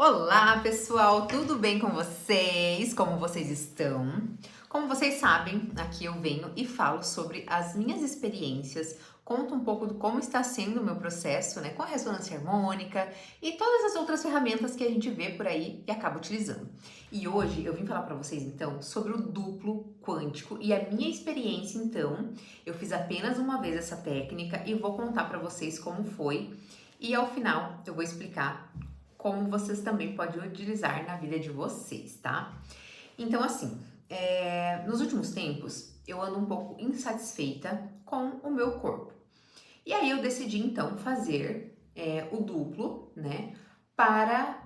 Olá, pessoal, tudo bem com vocês? Como vocês estão? Como vocês sabem, aqui eu venho e falo sobre as minhas experiências, conto um pouco de como está sendo o meu processo, né, com a ressonância harmônica e todas as outras ferramentas que a gente vê por aí e acaba utilizando. E hoje eu vim falar para vocês então sobre o duplo quântico e a minha experiência então. Eu fiz apenas uma vez essa técnica e vou contar para vocês como foi. E ao final eu vou explicar como vocês também podem utilizar na vida de vocês, tá? Então, assim, nos últimos tempos eu ando um pouco insatisfeita com o meu corpo. E aí eu decidi então fazer o duplo, né, para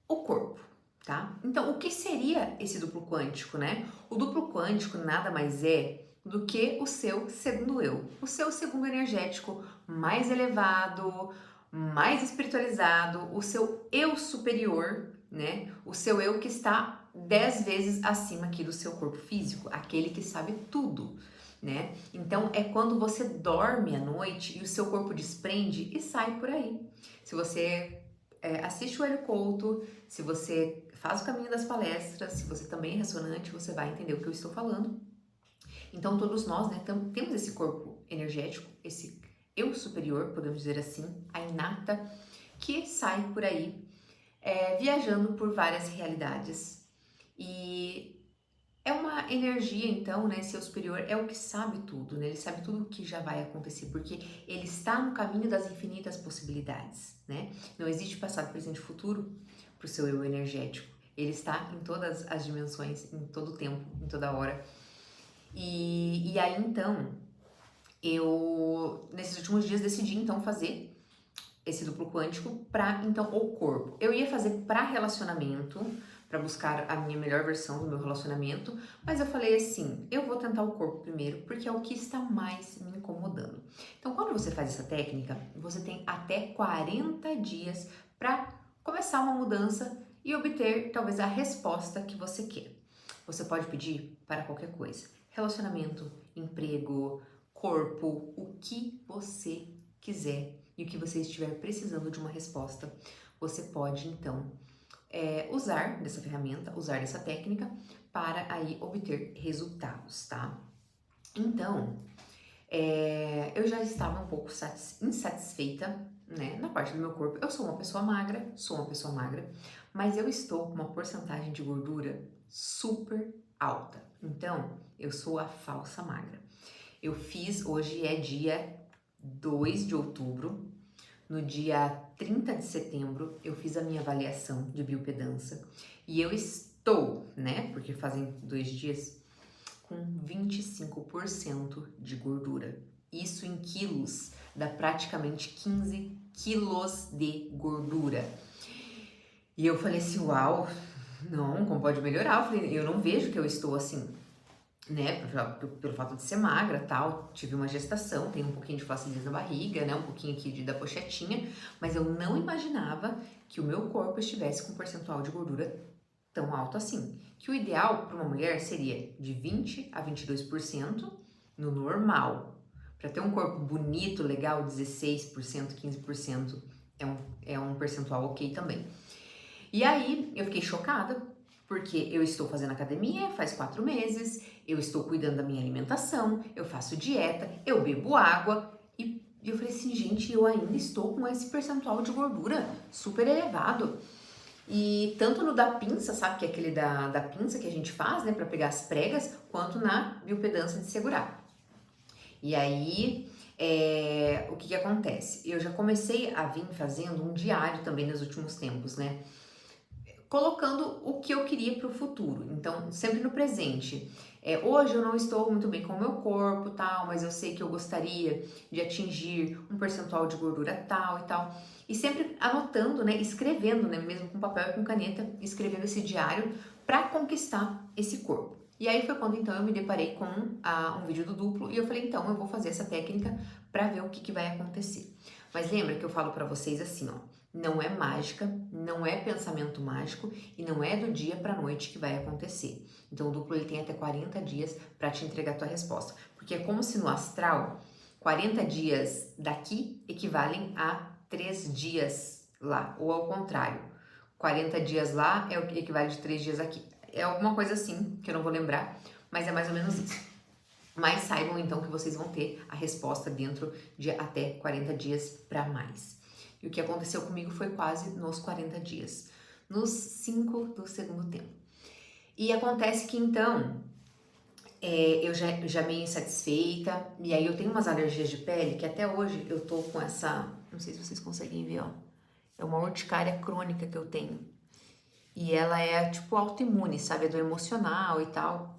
o corpo, tá? Então, o que seria esse duplo quântico, né? O duplo quântico nada mais é do que o seu segundo eu, o seu segundo energético mais elevado, mais espiritualizado, o seu eu superior, né? O seu eu que está 10 vezes acima aqui do seu corpo físico, aquele que sabe tudo, né? Então é quando você dorme à noite e o seu corpo desprende e sai por aí. Se você assiste o Hélio Couto, se você faz o caminho das palestras, se você também é ressonante, você vai entender o que eu estou falando. Então todos nós, né, temos esse corpo energético, esse eu superior, podemos dizer assim, a inata, que sai por aí viajando por várias realidades. E é uma energia, então, né? Seu superior é o que sabe tudo, né? Ele sabe tudo o que já vai acontecer, porque ele está no caminho das infinitas possibilidades, né? Não existe passado, presente e futuro para o seu eu energético. Ele está em todas as dimensões, em todo o tempo, em toda hora. E aí, então, eu, nesses últimos dias, decidi, então, fazer esse duplo quântico para, então, o corpo. Eu ia fazer para relacionamento, para buscar a minha melhor versão do meu relacionamento, mas eu falei assim, eu vou tentar o corpo primeiro, porque é o que está mais me incomodando. Então, quando você faz essa técnica, você tem até 40 dias para começar uma mudança e obter talvez a resposta que você quer. Você pode pedir para qualquer coisa: relacionamento, emprego, corpo, o que você quiser e o que você estiver precisando de uma resposta, você pode então usar dessa ferramenta, usar dessa técnica para aí obter resultados, tá? Então, eu já estava um pouco insatisfeita, né, na parte do meu corpo. Eu sou uma pessoa magra, mas eu estou com uma porcentagem de gordura super alta. Então, eu sou a falsa magra. Eu fiz, hoje é dia 2 de outubro, no dia 30 de setembro, eu fiz a minha avaliação de bioimpedância e eu estou, né, porque fazem 2 dias, com 25% de gordura. Isso em quilos, dá praticamente 15 quilos de gordura. E eu falei assim, uau, não, como pode melhorar? Eu falei, eu não vejo que eu estou assim, né, pelo fato de ser magra, tal, tive uma gestação, tenho um pouquinho de flacidez na barriga, né, um pouquinho aqui da pochetinha, mas eu não imaginava que o meu corpo estivesse com um percentual de gordura tão alto assim. Que o ideal para uma mulher seria de 20 a 22% no normal. Para ter um corpo bonito, legal, 16%, 15% é um percentual ok também. E aí eu fiquei chocada, porque eu estou fazendo academia faz 4 meses, eu estou cuidando da minha alimentação, eu faço dieta, eu bebo água e eu falei assim, gente, eu ainda estou com esse percentual de gordura super elevado. E tanto no da pinça, sabe, que é aquele da pinça que a gente faz, né, para pegar as pregas, quanto na bioimpedância de segurar. E aí, o que acontece? Eu já comecei a vir fazendo um diário também nos últimos tempos, né? Colocando o que eu queria para o futuro, então sempre no presente. Hoje eu não estou muito bem com o meu corpo, tal, mas eu sei que eu gostaria de atingir um percentual de gordura tal e tal. E sempre anotando, né, escrevendo, né, mesmo com papel e com caneta, escrevendo esse diário para conquistar esse corpo. E aí foi quando então eu me deparei com um vídeo do duplo e eu falei, então eu vou fazer essa técnica para ver o que vai acontecer. Mas lembra que eu falo para vocês assim, ó, não é mágica, não é pensamento mágico e não é do dia para noite que vai acontecer. Então o duplo ele tem até 40 dias para te entregar a tua resposta, porque é como se no astral 40 dias daqui equivalem a 3 dias lá, ou ao contrário. 40 dias lá é o que equivale de 3 dias aqui. É alguma coisa assim, que eu não vou lembrar, mas é mais ou menos isso. Mas saibam então que vocês vão ter a resposta dentro de até 40 dias para mais. E o que aconteceu comigo foi quase nos 40 dias, nos 5 do segundo tempo. E acontece que então eu já meio insatisfeita, e aí eu tenho umas alergias de pele que até hoje eu tô com essa, não sei se vocês conseguem ver, ó, é uma urticária crônica que eu tenho. E ela é tipo autoimune, sabe? É do emocional e tal.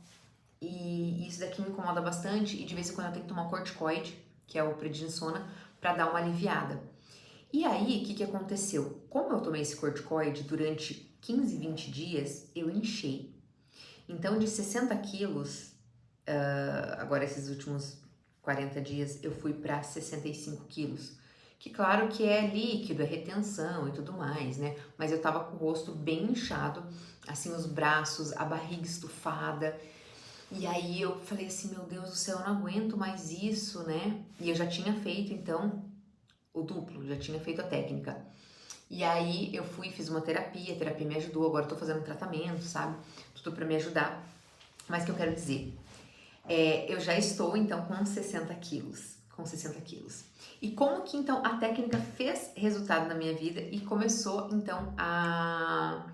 E isso daqui me incomoda bastante. E de vez em quando eu tenho que tomar um corticoide, que é o prednisona, pra dar uma aliviada. E aí, o que aconteceu? Como eu tomei esse corticoide durante 15, 20 dias, eu inchei. Então, de 60 quilos, agora esses últimos 40 dias, eu fui pra 65 quilos. Que claro que é líquido, é retenção e tudo mais, né? Mas eu tava com o rosto bem inchado, assim, os braços, a barriga estufada. E aí eu falei assim, meu Deus do céu, eu não aguento mais isso, né? E eu já tinha feito, então, o duplo, já tinha feito a técnica. E aí eu fui, fiz uma terapia, a terapia me ajudou, agora eu tô fazendo um tratamento, sabe? Tudo pra me ajudar. Mas o que eu quero dizer? Eu já estou, então, com 60 quilos. Com 60 quilos. E como que, então, a técnica fez resultado na minha vida e começou, então, a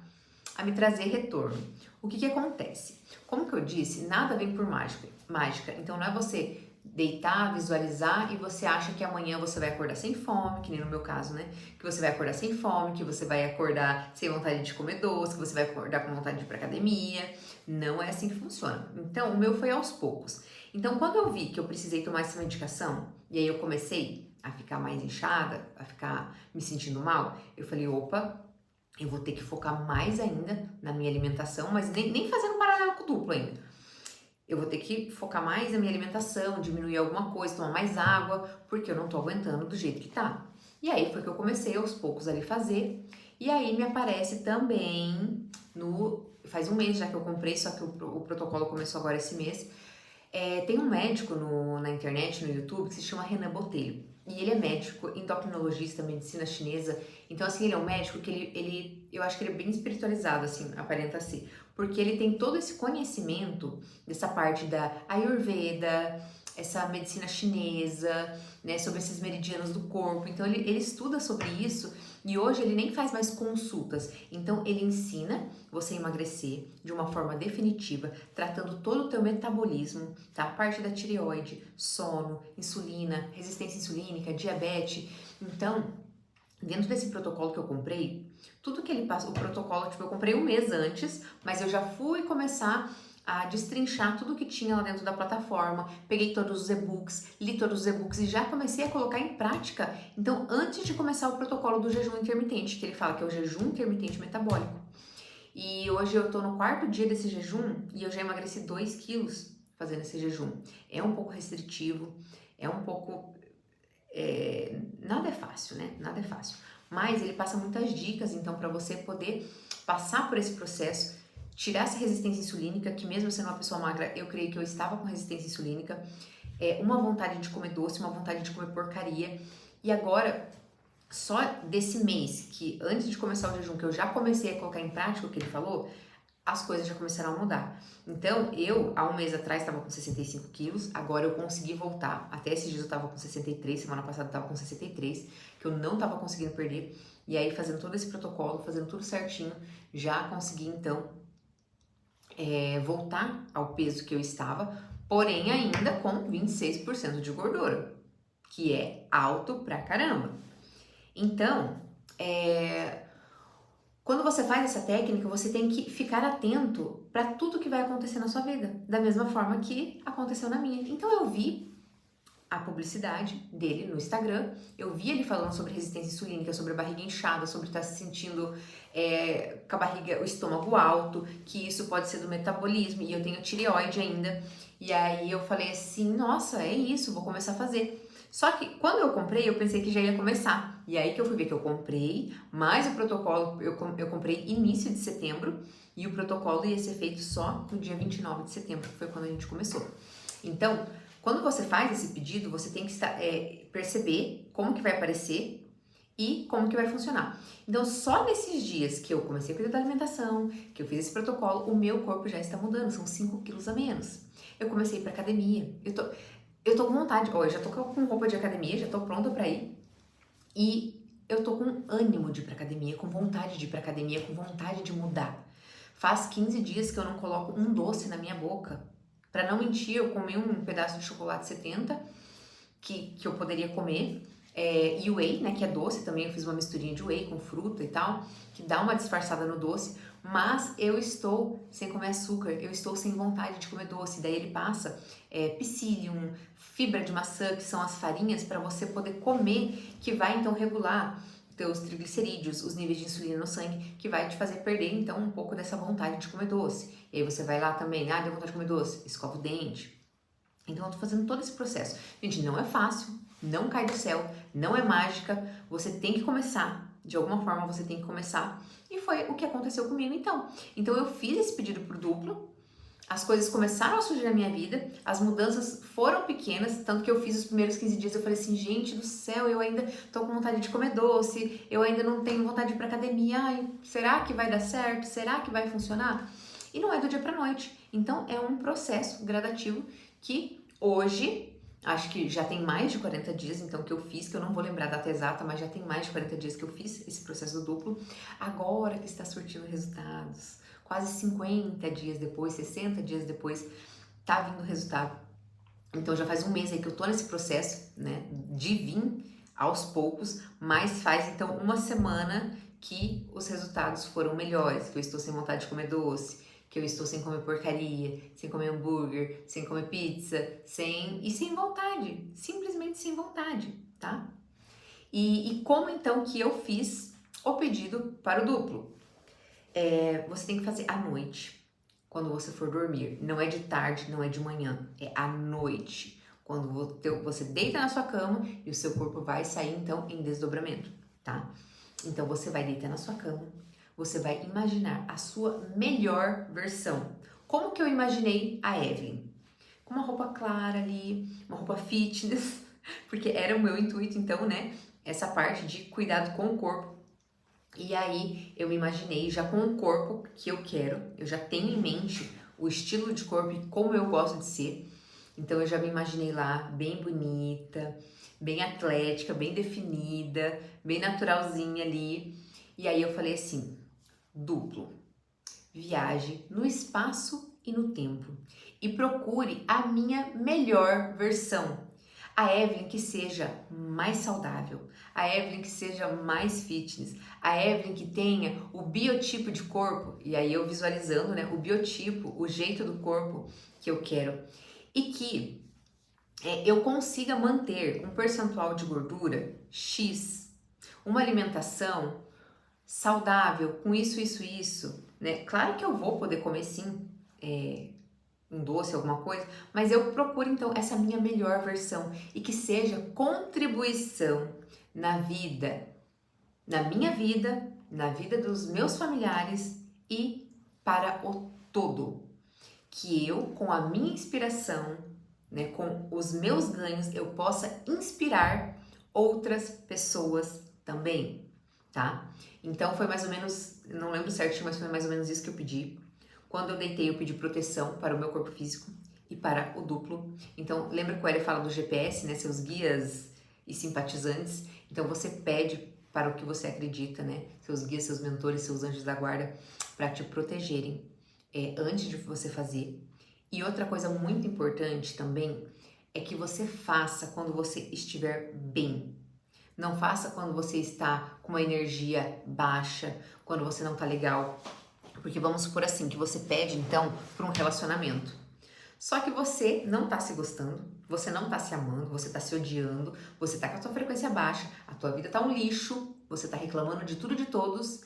me trazer retorno. O que acontece? Como que eu disse, nada vem por mágica. Então, não é você deitar, visualizar e você acha que amanhã você vai acordar sem fome, que nem no meu caso, né? Que você vai acordar sem fome, que você vai acordar sem vontade de comer doce, que você vai acordar com vontade de ir pra academia. Não é assim que funciona. Então, o meu foi aos poucos. Então, quando eu vi que eu precisei tomar essa medicação, e aí eu comecei a ficar mais inchada, a ficar me sentindo mal, eu falei, opa, eu vou ter que focar mais ainda na minha alimentação, mas nem fazendo paralelo com o duplo ainda. Eu vou ter que focar mais na minha alimentação, diminuir alguma coisa, tomar mais água, porque eu não tô aguentando do jeito que tá. E aí foi que eu comecei aos poucos ali fazer. E aí me aparece também faz um mês já que eu comprei, só que o protocolo começou agora esse mês. Tem um médico na internet, no YouTube, que se chama Renan Botelho. E ele é médico, endocrinologista, medicina chinesa. Então, assim, ele é um médico que eu acho que ele é bem espiritualizado, assim, aparenta ser. Porque ele tem todo esse conhecimento dessa parte da Ayurveda, essa medicina chinesa, né, sobre esses meridianos do corpo. Então, ele estuda sobre isso e hoje ele nem faz mais consultas. Então, ele ensina você a emagrecer de uma forma definitiva, tratando todo o teu metabolismo, tá? A parte da tireoide, sono, insulina, resistência insulínica, diabetes. Então, dentro desse protocolo que eu comprei, tudo que ele passa, o protocolo, tipo, eu comprei um mês antes, mas eu já fui começar a destrinchar tudo que tinha lá dentro da plataforma, peguei todos os e-books, li todos os e-books e já comecei a colocar em prática. Então, antes de começar o protocolo do jejum intermitente, que ele fala que é o jejum intermitente metabólico. E hoje eu tô no 4º dia desse jejum e eu já emagreci 2 quilos fazendo esse jejum. É um pouco restritivo, é um pouco... nada é fácil, né? Nada é fácil. Mas ele passa muitas dicas, então, para você poder passar por esse processo, tirar essa resistência insulínica, que mesmo sendo uma pessoa magra, eu creio que eu estava com resistência insulínica, uma vontade de comer doce, uma vontade de comer porcaria. E agora, só desse mês, que antes de começar o jejum, que eu já comecei a colocar em prática o que ele falou, as coisas já começaram a mudar. Então, eu, há um mês atrás, estava com 65 quilos, agora eu consegui voltar. Até esses dias eu estava com 63, semana passada eu estava com 63, que eu não estava conseguindo perder. E aí, fazendo todo esse protocolo, fazendo tudo certinho, já consegui, então, voltar ao peso que eu estava, porém ainda com 26% de gordura, que é alto pra caramba. Então, quando você faz essa técnica, você tem que ficar atento para tudo que vai acontecer na sua vida, da mesma forma que aconteceu na minha. Então eu vi a publicidade dele no Instagram, eu vi ele falando sobre resistência insulínica, sobre a barriga inchada, sobre estar se sentindo com a barriga, o estômago alto, que isso pode ser do metabolismo, e eu tenho tireoide ainda. E aí eu falei assim, nossa, é isso, vou começar a fazer. Só que quando eu comprei, eu pensei que já ia começar. E aí que eu fui ver que eu comprei, mas o protocolo, eu comprei início de setembro, e o protocolo ia ser feito só no dia 29 de setembro, que foi quando a gente começou. Então, quando você faz esse pedido, você tem que perceber como que vai aparecer e como que vai funcionar. Então, só nesses dias que eu comecei a cuidar da alimentação, que eu fiz esse protocolo, o meu corpo já está mudando, são 5 quilos a menos. Eu comecei a ir pra academia, eu tô com vontade, ó, eu já tô com roupa de academia, já tô pronta pra ir, e eu tô com ânimo de ir pra academia, com vontade de ir pra academia, com vontade de mudar. Faz 15 dias que eu não coloco um doce na minha boca. Pra não mentir, eu comi um pedaço de chocolate 70 que eu poderia comer. E whey, né, que é doce também, eu fiz uma misturinha de whey com fruta e tal, que dá uma disfarçada no doce, mas eu estou sem comer açúcar, eu estou sem vontade de comer doce, daí ele passa psyllium, fibra de maçã, que são as farinhas para você poder comer, que vai então regular teus triglicerídeos, os níveis de insulina no sangue, que vai te fazer perder então um pouco dessa vontade de comer doce. E aí você vai lá também, deu vontade de comer doce, escova o dente. Então eu tô fazendo todo esse processo. Gente, não é fácil, não cai do céu, não é mágica, você tem que começar, de alguma forma você tem que começar. E foi o que aconteceu comigo então. Então eu fiz esse pedido pro duplo, as coisas começaram a surgir na minha vida, as mudanças foram pequenas, tanto que eu fiz os primeiros 15 dias, eu falei assim, gente do céu, eu ainda tô com vontade de comer doce, eu ainda não tenho vontade de ir pra academia, ai, será que vai dar certo? Será que vai funcionar? E não é do dia pra noite, então é um processo gradativo que hoje, acho que já tem mais de 40 dias então que eu fiz, que eu não vou lembrar a data exata, mas já tem mais de 40 dias que eu fiz esse processo do duplo, agora que está surtindo resultados. Quase 50 dias depois, 60 dias depois, tá vindo o resultado. Então já faz um mês aí que eu tô nesse processo, né, de vir aos poucos, mas faz então uma semana que os resultados foram melhores, que eu estou sem vontade de comer doce, que eu estou sem comer porcaria, sem comer hambúrguer, sem comer pizza, sem vontade, simplesmente sem vontade, tá? E como então que eu fiz o pedido para o duplo? Você tem que fazer à noite, quando você for dormir. Não é de tarde, não é de manhã, é à noite. Quando você deita na sua cama e o seu corpo vai sair então em desdobramento, tá? Então você vai deitar na sua cama, você vai imaginar a sua melhor versão. Como que eu imaginei a Evelyn? Com uma roupa clara ali, uma roupa fitness, porque era o meu intuito então, né? Essa parte de cuidado com o corpo. E aí eu me imaginei já com o corpo que eu quero, eu já tenho em mente o estilo de corpo e como eu gosto de ser. Então eu já me imaginei lá bem bonita, bem atlética, bem definida, bem naturalzinha ali. E aí eu falei assim, duplo, viaje no espaço e no tempo e procure a minha melhor versão. A Evelyn que seja mais saudável, a Evelyn que seja mais fitness, a Evelyn que tenha o biotipo de corpo, e aí eu visualizando, né, o biotipo, o jeito do corpo que eu quero, e que eu consiga manter um percentual de gordura X, uma alimentação saudável, com isso, né? Claro que eu vou poder comer sim, um doce, alguma coisa, mas eu procuro então essa minha melhor versão e que seja contribuição na vida, na minha vida, na vida dos meus familiares e para o todo. Que eu, com a minha inspiração, né, com os meus ganhos, eu possa inspirar outras pessoas também, tá? Então foi mais ou menos, não lembro certinho, mas foi mais ou menos isso que eu pedi. Quando eu deitei, eu pedi proteção para o meu corpo físico e para o duplo. Então, lembra que o Hélio fala do GPS, né? Seus guias e simpatizantes. Então, você pede para o que você acredita, né? Seus guias, seus mentores, seus anjos da guarda, para te protegerem antes de você fazer. E outra coisa muito importante também é que você faça quando você estiver bem. Não faça quando você está com uma energia baixa, quando você não tá legal. Porque vamos supor assim, que você pede então para um relacionamento. Só que você não tá se gostando, você não tá se amando, você tá se odiando, você tá com a sua frequência baixa, a tua vida tá um lixo, você tá reclamando de tudo e de todos.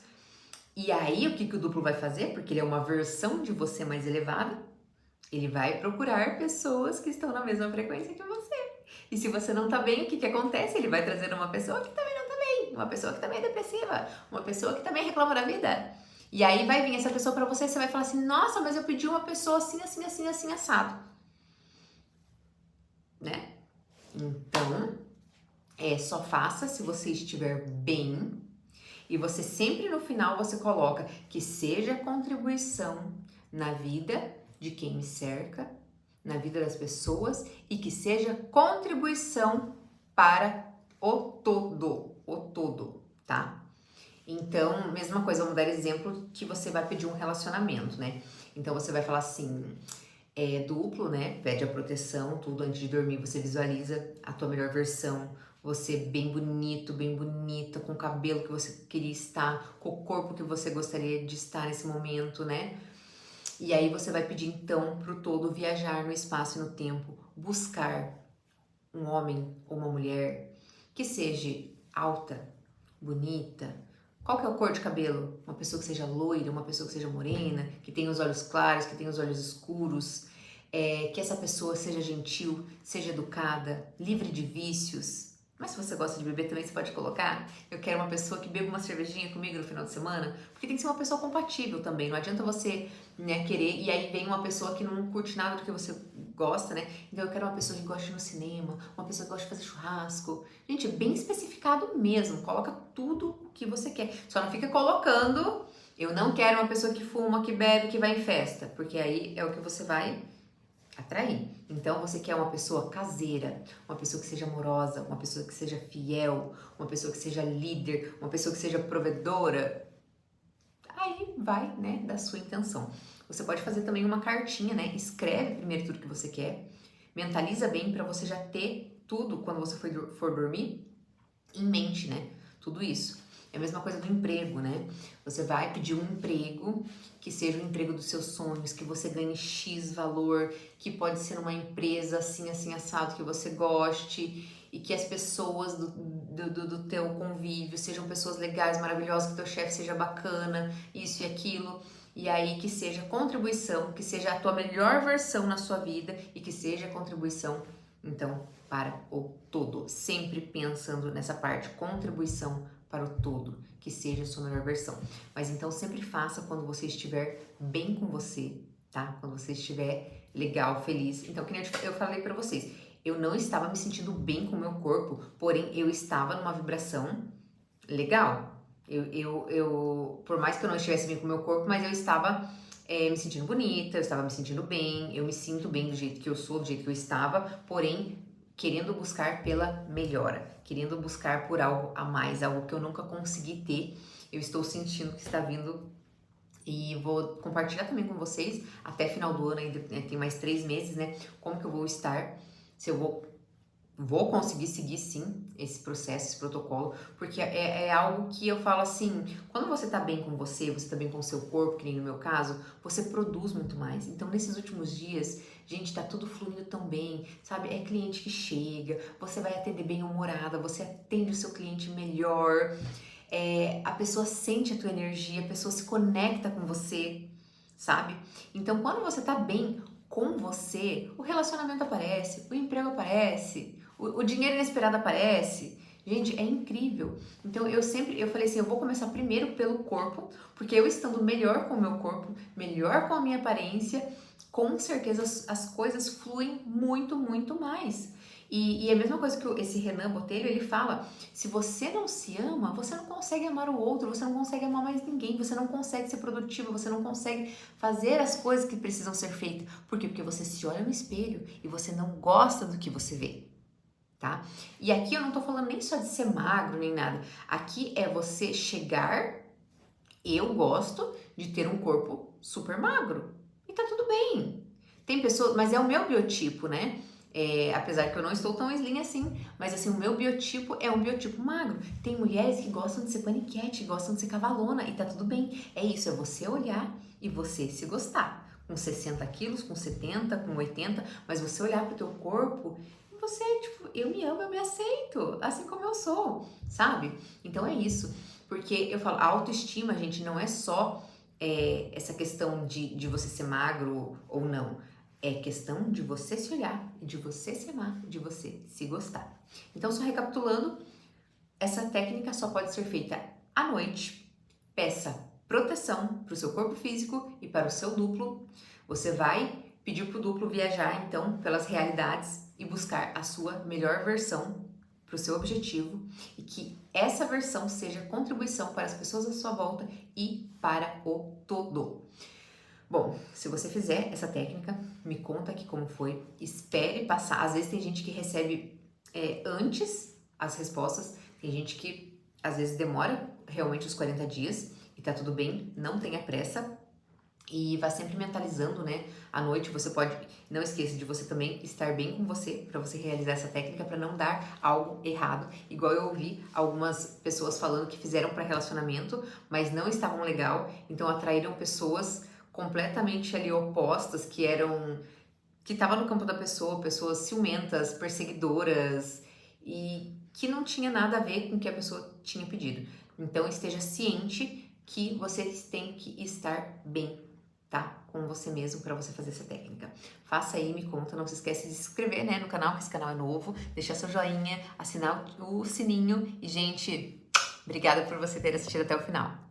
E aí o que o duplo vai fazer? Porque ele é uma versão de você mais elevada, ele vai procurar pessoas que estão na mesma frequência que você. E se você não tá bem, o que acontece? Ele vai trazer uma pessoa que também não tá bem, uma pessoa que também é depressiva, uma pessoa que também reclama da vida. E aí vai vir essa pessoa pra você e você vai falar assim, nossa, mas eu pedi uma pessoa assim, assim, assim, assim, assado. Né? Então, Só faça se você estiver bem. E você sempre no final você coloca que seja contribuição na vida de quem me cerca, na vida das pessoas e que seja contribuição para o todo, tá? Então, mesma coisa, vamos dar exemplo que você vai pedir um relacionamento, né? Então você vai falar assim, duplo, né? Pede a proteção, tudo antes de dormir, você visualiza a tua melhor versão, você bem bonito, bem bonita, com o cabelo que você queria estar, com o corpo que você gostaria de estar nesse momento, né? E aí você vai pedir então pro todo viajar no espaço e no tempo, buscar um homem ou uma mulher que seja alta, bonita. Qual que é a cor de cabelo? Uma pessoa que seja loira, uma pessoa que seja morena, que tenha os olhos claros, que tenha os olhos escuros, que essa pessoa seja gentil, seja educada, livre de vícios. Mas se você gosta de beber também, você pode colocar. Eu quero uma pessoa que beba uma cervejinha comigo no final de semana, porque tem que ser uma pessoa compatível também. Não adianta você, né, querer e aí vem uma pessoa que não curte nada do que você gosta, né? Então eu quero uma pessoa que gosta de ir no cinema, uma pessoa que gosta de fazer churrasco. Gente, bem especificado mesmo. Coloca tudo o que você quer. Só não fica colocando. Eu não quero uma pessoa que fuma, que bebe, que vai em festa, porque aí é o que você vai atrair. Então você quer uma pessoa caseira, uma pessoa que seja amorosa, uma pessoa que seja fiel, uma pessoa que seja líder, uma pessoa que seja provedora. Aí vai, né, da sua intenção. Você pode fazer também uma cartinha, né? Escreve primeiro tudo que você quer, mentaliza bem para você já ter tudo quando você for dormir em mente, né? Tudo isso. É a mesma coisa do emprego, né? Você vai pedir um emprego que seja o emprego dos seus sonhos, que você ganhe X valor, que pode ser uma empresa assim, assim, assado, que você goste e que as pessoas do teu convívio sejam pessoas legais, maravilhosas, que teu chefe seja bacana, isso e aquilo. E aí que seja contribuição, que seja a tua melhor versão na sua vida e que seja contribuição, então, para o todo. Sempre pensando nessa parte, contribuição para o todo, que seja a sua melhor versão. Mas então sempre faça quando você estiver bem com você, tá? Quando você estiver legal, feliz. Então, que nem eu falei para vocês, eu não estava me sentindo bem com o meu corpo, porém eu estava numa vibração legal. Por mais que eu não estivesse bem com o meu corpo, mas eu estava me sentindo bonita, eu estava me sentindo bem, eu me sinto bem do jeito que eu sou, do jeito que eu estava, porém querendo buscar pela melhora, querendo buscar por algo a mais, algo que eu nunca consegui ter. Eu estou sentindo que está vindo e vou compartilhar também com vocês até final do ano, ainda né, tem mais 3 meses, né? Como que eu vou estar, se eu vou conseguir seguir sim esse processo, esse protocolo, porque é algo que eu falo assim, quando você tá bem com você tá bem com o seu corpo, que nem no meu caso, você produz muito mais. Então nesses últimos dias, gente, tá tudo fluindo tão bem, sabe? É cliente que chega, você vai atender bem humorada, você atende o seu cliente melhor, a pessoa sente a tua energia, a pessoa se conecta com você, sabe? Então quando você tá bem com você, o relacionamento aparece, o emprego aparece, o dinheiro inesperado aparece. Gente, é incrível. Então eu falei assim, eu vou começar primeiro pelo corpo, porque eu estando melhor com o meu corpo, melhor com a minha aparência, com certeza as coisas fluem muito, muito mais. E é a mesma coisa que esse Renan Botelho, ele fala, se você não se ama, você não consegue amar o outro, você não consegue amar mais ninguém, você não consegue ser produtivo, você não consegue fazer as coisas que precisam ser feitas. Por quê? Porque você se olha no espelho e você não gosta do que você vê. Tá? E aqui eu não tô falando nem só de ser magro nem nada. Aqui é você chegar, eu gosto de ter um corpo super magro. E tá tudo bem. Tem pessoas, mas é o meu biotipo, né? Apesar que eu não estou tão slim assim, mas assim, o meu biotipo é um biotipo magro. Tem mulheres que gostam de ser paniquete, gostam de ser cavalona, e tá tudo bem. É isso, é você olhar e você se gostar. Com 60 quilos, com 70, com 80, mas você olhar pro teu corpo e você, tipo, eu me amo, eu me aceito, assim como eu sou, sabe? Então é isso. Porque eu falo, a autoestima, gente, não é só essa questão de você ser magro ou não. É questão de você se olhar, de você se amar, de você se gostar. Então, só recapitulando, essa técnica só pode ser feita à noite. Peça proteção para o seu corpo físico e para o seu duplo. Você vai pedir para o duplo viajar, então, pelas realidades e buscar a sua melhor versão para o seu objetivo e que essa versão seja contribuição para as pessoas à sua volta e para o todo. Bom, se você fizer essa técnica, me conta aqui como foi. Espere passar. Às vezes tem gente que recebe antes as respostas, tem gente que às vezes demora realmente os 40 dias e tá tudo bem, não tenha pressa. E vá sempre mentalizando, né? À noite você pode, não esqueça de você também estar bem com você para você realizar essa técnica para não dar algo errado. Igual eu ouvi algumas pessoas falando que fizeram para relacionamento, mas não estavam legal, então atraíram pessoas completamente ali opostas que estavam no campo da pessoa, pessoas ciumentas, perseguidoras e que não tinha nada a ver com o que a pessoa tinha pedido. Então esteja ciente que vocês têm que estar bem, tá? Com você mesmo para você fazer essa técnica. Faça aí, me conta, não se esquece de se inscrever, né, no canal, que esse canal é novo, deixar seu joinha, assinar o sininho e, gente, obrigada por você ter assistido até o final.